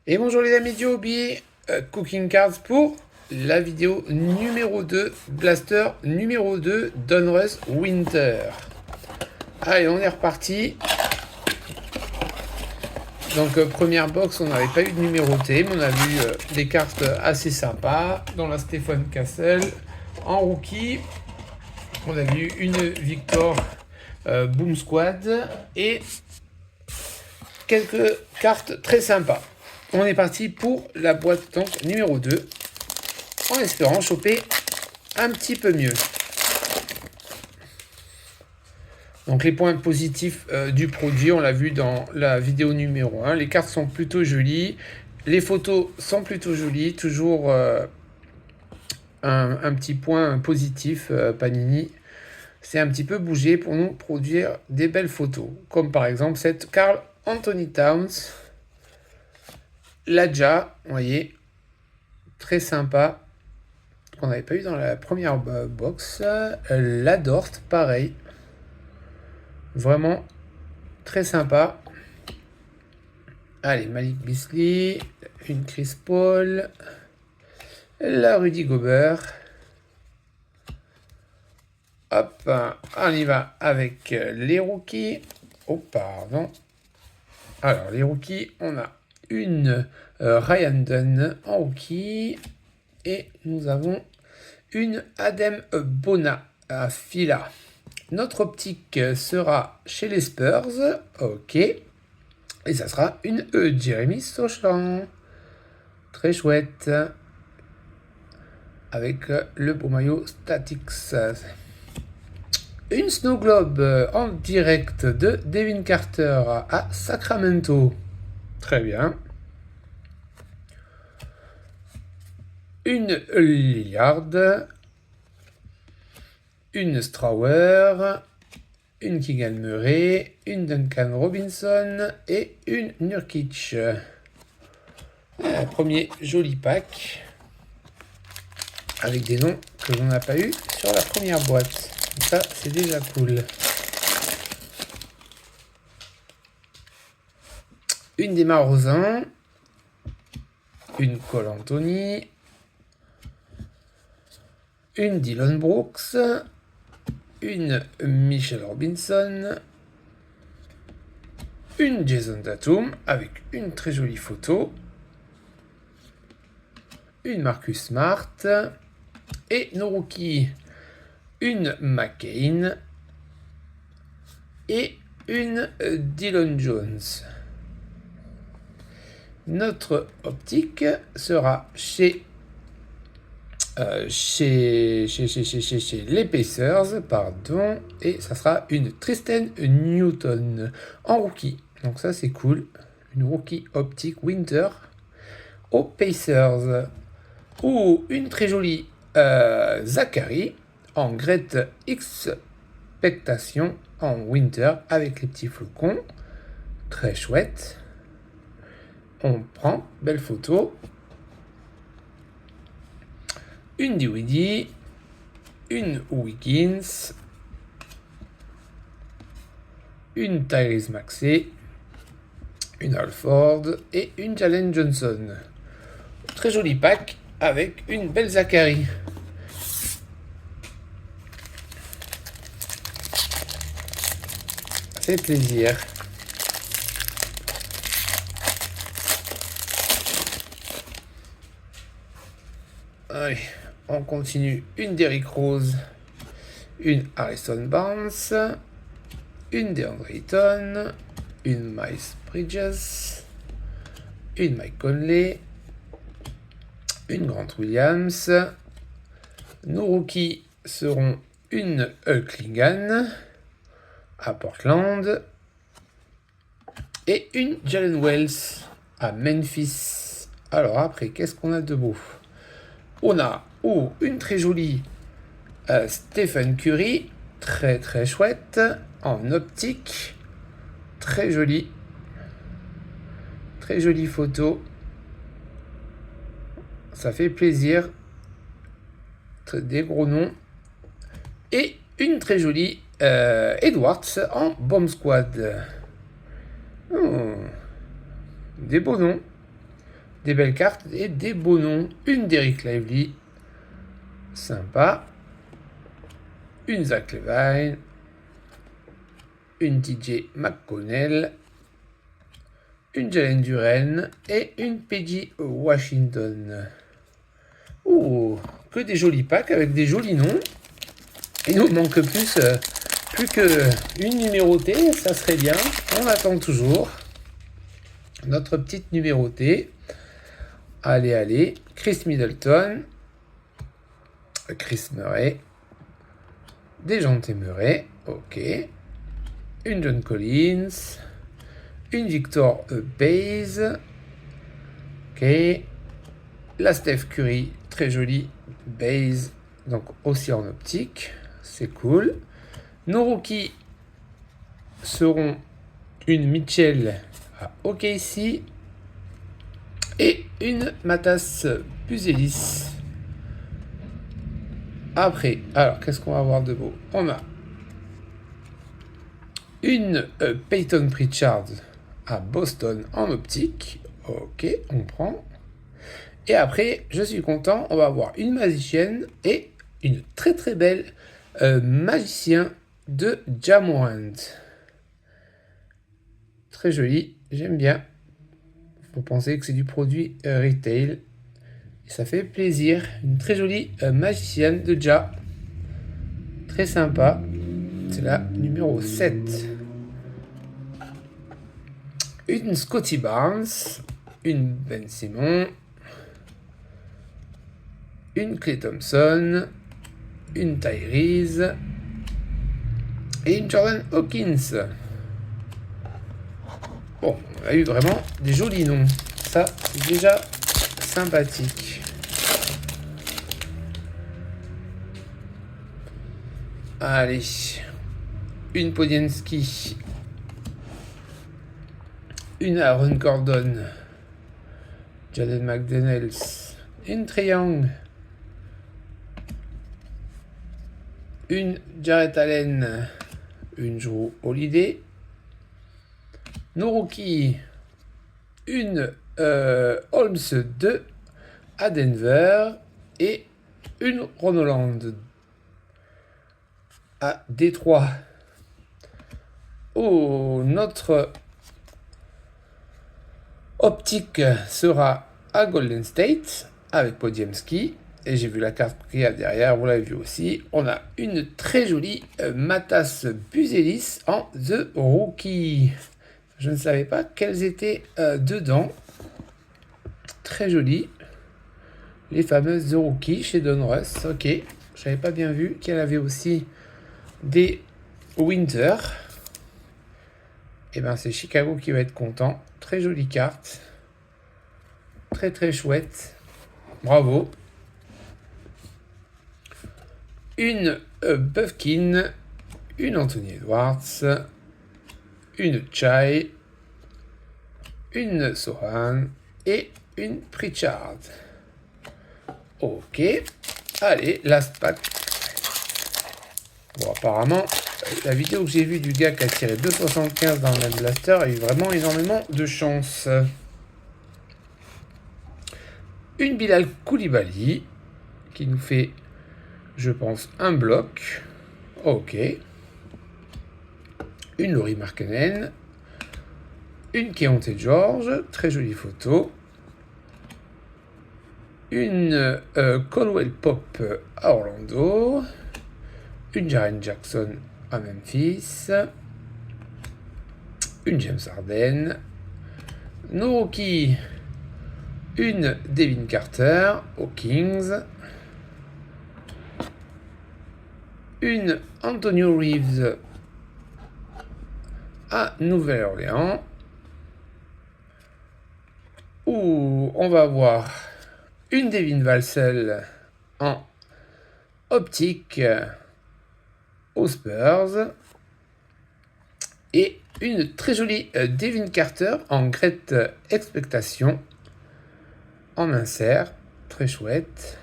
Et bonjour les amis du hobby, Cooking Cards pour la vidéo numéro 2, Blaster numéro 2, Donruss Winter. Allez, on est reparti. Donc première box, on n'avait pas eu de numéroté, mais on a vu des cartes assez sympas, dont la Stephen Castle en rookie. On a vu une Victor Boom Squad et quelques cartes très sympas. On est parti pour la boîte donc numéro 2, en espérant choper un petit peu mieux. Donc les points positifs du produit, on l'a vu dans la vidéo numéro 1. Les cartes sont plutôt jolies, les photos sont plutôt jolies, toujours un petit point positif, Panini c'est un petit peu bougé pour nous produire des belles photos, comme par exemple cette Karl Anthony Towns, l'Adja, vous voyez, très sympa, qu'on n'avait pas eu dans la première box. La Dort, pareil, vraiment très sympa. Allez, Malik Beasley, une Chris Paul, la Rudy Gobert. Hop, on y va avec les rookies. Oh, pardon. Alors, les rookies, on a une Ryan Dunn en rookie. Et nous avons une Adem Bona à Fila. Notre optique sera chez les Spurs. Ok. Et ça sera une Jeremy Sochan. Très chouette. Avec le beau maillot Statics. Une Snow Globe en direct de Devin Carter à Sacramento. Très bien. Une Lillard. Une Strower. Une Keegan Murray. Une Duncan Robinson. Et une Nurkic. Premier joli pack. Avec des noms que l'on n'a pas eu sur la première boîte. Ça, c'est déjà cool. Une Demar Rosin. Une Cole Anthony. Une Dylan Brooks. Une Michelle Robinson. Une Jason Tatum avec une très jolie photo. Une Marcus Smart. Et nos rookies. Une McCain et une Dillon Jones. Notre optique sera chez les Pacers, pardon, et ça sera une Tristan Newton en rookie. Donc ça c'est cool, une rookie optique Winter aux Pacers. Ou une très jolie Zachary en Great Expectation en Winter avec les petits flocons. Très chouette. On prend, belle photo. Une Dewey, une Wiggins, une Tyrese Maxey, une Alford et une Jalen Johnson. Très joli pack avec une belle Zachary. C'est plaisir. Allez, on continue. Une Derrick Rose, une Harrison Barnes, une DeAndre Ayton, une Miles Bridges, une Mike Conley, une Grant Williams. Nos rookies seront une Klingan à Portland et une Jalen Wells à Memphis. Alors après, qu'est-ce qu'on a de beau? On a une très jolie Stephen Curry, très très chouette, en optique, très jolie photo, ça fait plaisir, des gros noms, et une très jolie Edwards en Bomb Squad. Des beaux noms. des belles cartes et des beaux noms. Une d'Eric Lively, sympa. Une Zach Levine. Une TJ McConnell. Une Jalen Duren et une PJ Washington. Ouh, que des jolis packs avec des jolis noms. Il nous manque plus qu'une numérotée, ça serait bien. On attend toujours notre petite numérotée. Allez, Chris Middleton, Chris Murray, Dejounte Murray, ok. Une John Collins, une Victor Baze, ok. La Steph Curry, très jolie Baze, donc aussi en optique, c'est cool. Nos rookies seront une Mitchell à OKC et une Matas Buzelis. Après, alors qu'est-ce qu'on va avoir de beau? On a une Peyton Pritchard à Boston en optique. Ok, on prend. Et après, je suis content, on va avoir une magicienne et une très très belle magicien de Ja Morant. Très joli, j'aime bien. Faut penser que c'est du produit retail. Et ça fait plaisir. Une très jolie magicienne de Ja. Très sympa. C'est la numéro 7. Une Scotty Barnes. Une Ben Simon. Une Klay Thompson. Une Tyrese. Et une Jordan Hawkins. Bon, on a eu vraiment des jolis noms. Ça, c'est déjà sympathique. Allez. Une Podiensky. Une Aaron Gordon. Jaden McDaniels. Une Trae Young. Une Jarrett Allen. Une Jrue Holiday. Nos rookies. Une Holmes 2 à Denver. Et une Ron Holland à Détroit. Oh, notre optique sera à Golden State avec Podziemski. Et j'ai vu la carte qu'il y a derrière, vous l'avez vu aussi. On a une très jolie Matas Buzelis en The Rookie. Je ne savais pas qu'elles étaient dedans. Très jolie. Les fameuses The Rookie chez Donruss. Ok, je n'avais pas bien vu qu'elle avait aussi des Winter. Et ben c'est Chicago qui va être content. Très jolie carte. Très très chouette. Bravo. Une Bufkin. Une Anthony Edwards. Une Chai. Une Sohan. Et une Pritchard. Ok. Allez, last pack. Bon, apparemment, la vidéo que j'ai vue du gars qui a tiré 2,75 dans le même blaster a eu vraiment énormément de chance. Une Bilal Koulibaly qui nous fait, je pense, un bloc. Ok. Une Laurie Markkanen. Une Keontae George. Très jolie photo. Une Caldwell Pop à Orlando. Une Jaren Jackson à Memphis. Une James Harden. Nos rookies. Une Devin Carter aux Kings. Une Antonio Reeves à Nouvelle-Orléans. Où on va voir une Devin Vassell en optique aux Spurs. Et une très jolie Devin Carter en Great Expectation en insert. Très chouette.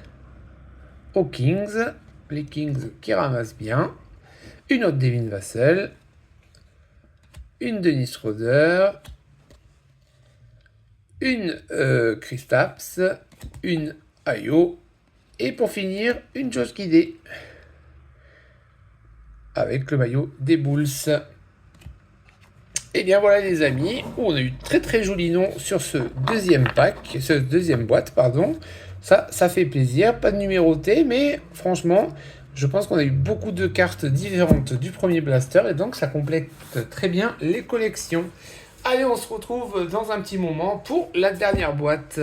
Aux Kings. Les Kings qui ramassent bien. Une autre Devin Vassell. Une Dennis Schroeder. une Kristaps, une Ayo, et pour finir, une chose guidée, avec le maillot des Bulls. Et bien voilà les amis, on a eu très très joli nom sur ce deuxième boîte, pardon. Ça fait plaisir, pas de numéroté, mais franchement, je pense qu'on a eu beaucoup de cartes différentes du premier blaster, et donc ça complète très bien les collections. Allez, on se retrouve dans un petit moment pour la dernière boîte.